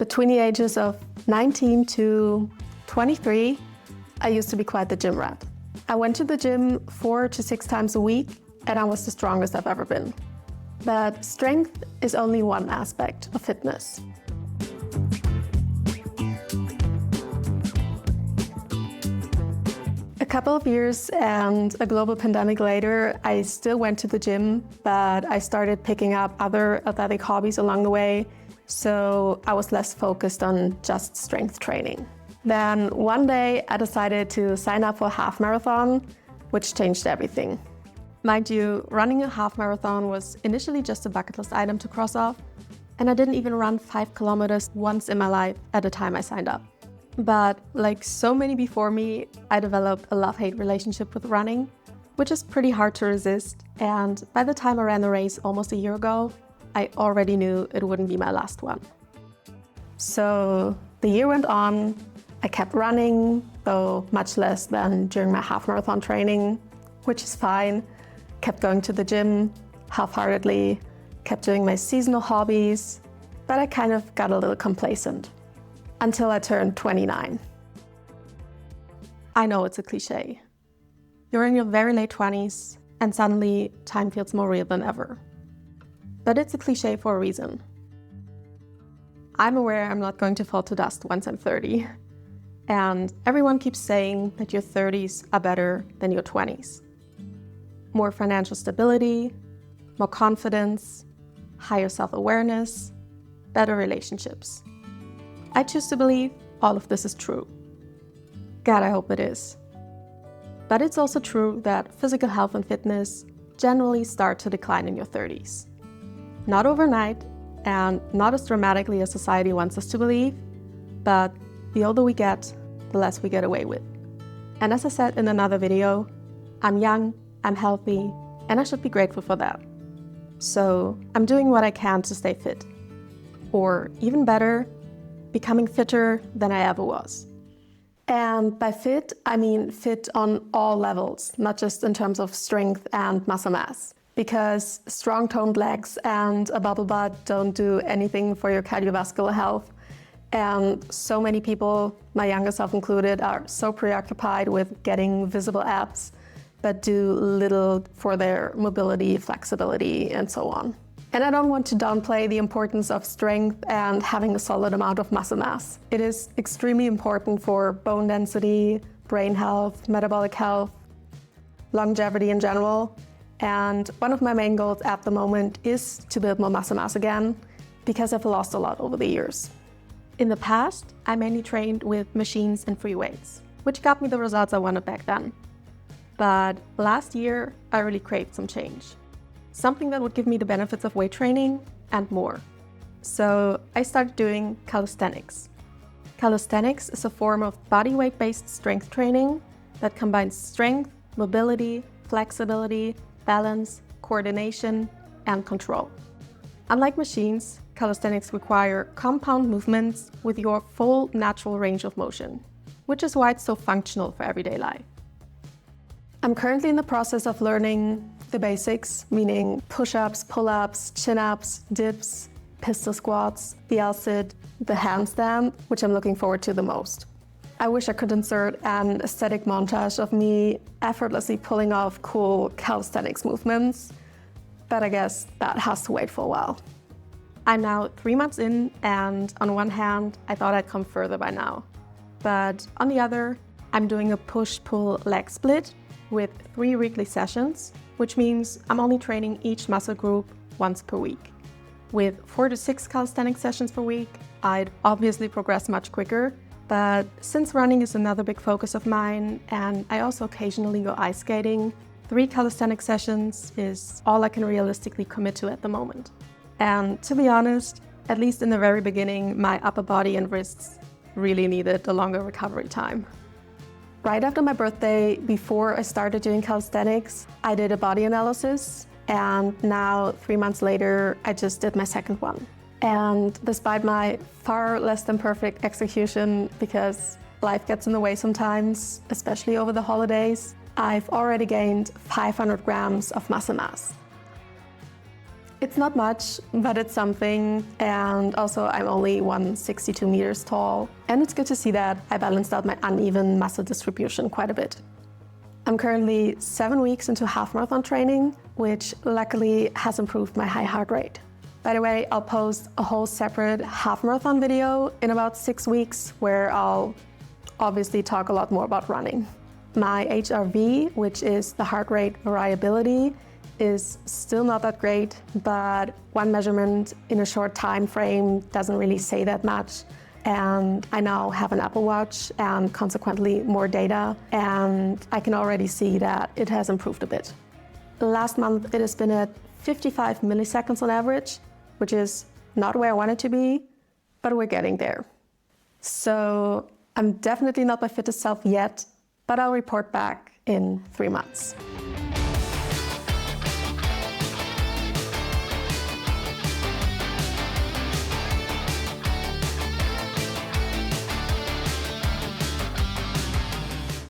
Between the ages of 19 to 23, I used to be quite the gym rat. I went to the gym 4 to 6 times a week, and I was the strongest I've ever been. But strength is only one aspect of fitness. A couple of years and a global pandemic later, I still went to the gym, but I started picking up other athletic hobbies along the way, so I was less focused on just strength training. Then one day I decided to sign up for a half marathon, which changed everything. Mind you, running a half marathon was initially just a bucket list item to cross off, and I didn't even run 5 kilometers once in my life at the time I signed up. But like so many before me, I developed a love-hate relationship with running, which is pretty hard to resist. And by the time I ran the race almost a year ago, I already knew it wouldn't be my last one. So the year went on, I kept running, though much less than during my half marathon training, which is fine. Kept going to the gym half-heartedly, kept doing my seasonal hobbies, but I kind of got a little complacent. Until I turned 29. I know it's a cliche. You're in your very late 20s and suddenly time feels more real than ever. But it's a cliche for a reason. I'm aware I'm not going to fall to dust once I'm 30. And everyone keeps saying that your 30s are better than your 20s. More financial stability, more confidence, higher self-awareness, better relationships. I choose to believe all of this is true. God, I hope it is. But it's also true that physical health and fitness generally start to decline in your 30s. Not overnight, and not as dramatically as society wants us to believe, but the older we get, the less we get away with. And as I said in another video, I'm young, I'm healthy, and I should be grateful for that. So I'm doing what I can to stay fit. Or even better, becoming fitter than I ever was. And by fit, I mean fit on all levels, not just in terms of strength and muscle mass. Because strong toned legs and a bubble butt don't do anything for your cardiovascular health. And so many people, my younger self included, are so preoccupied with getting visible abs, but do little for their mobility, flexibility, and so on. And I don't want to downplay the importance of strength and having a solid amount of muscle mass. It is extremely important for bone density, brain health, metabolic health, longevity in general. And one of my main goals at the moment is to build more muscle mass again, because I've lost a lot over the years. In the past, I mainly trained with machines and free weights, which got me the results I wanted back then. But last year, I really craved some change. Something that would give me the benefits of weight training and more. So I started doing calisthenics. Calisthenics is a form of body weight-based strength training that combines strength, mobility, flexibility, balance, coordination, and control. Unlike machines, calisthenics require compound movements with your full natural range of motion, which is why it's so functional for everyday life. I'm currently in the process of learning the basics, meaning push-ups, pull-ups, chin-ups, dips, pistol squats, the L-sit, the handstand, which I'm looking forward to the most. I wish I could insert an aesthetic montage of me effortlessly pulling off cool calisthenics movements, but I guess that has to wait for a while. I'm now 3 months in, and on one hand, I thought I'd come further by now. But on the other, I'm doing a push-pull leg split with 3 weekly sessions, which means I'm only training each muscle group once per week. With 4 to 6 calisthenics sessions per week, I'd obviously progress much quicker, but since running is another big focus of mine, and I also occasionally go ice skating, 3 calisthenics sessions is all I can realistically commit to at the moment. And to be honest, at least in the very beginning, my upper body and wrists really needed a longer recovery time. Right after my birthday, before I started doing calisthenics, I did a body analysis, and now 3 months later, I just did my second one. And despite my far less than perfect execution, because life gets in the way sometimes, especially over the holidays, I've already gained 500 grams of muscle mass. It's not much, but it's something. And also I'm only 162 meters tall. And it's good to see that I balanced out my uneven muscle distribution quite a bit. I'm currently 7 weeks into half marathon training, which luckily has improved my high heart rate. By the way, I'll post a whole separate half marathon video in about 6 weeks where I'll obviously talk a lot more about running. My HRV, which is the heart rate variability, is still not that great, but one measurement in a short time frame doesn't really say that much. And I now have an Apple Watch and consequently more data, and I can already see that it has improved a bit. Last month it has been at 55 milliseconds on average, which is not where I want it to be, but we're getting there. So I'm definitely not my fittest self yet, but I'll report back in 3 months.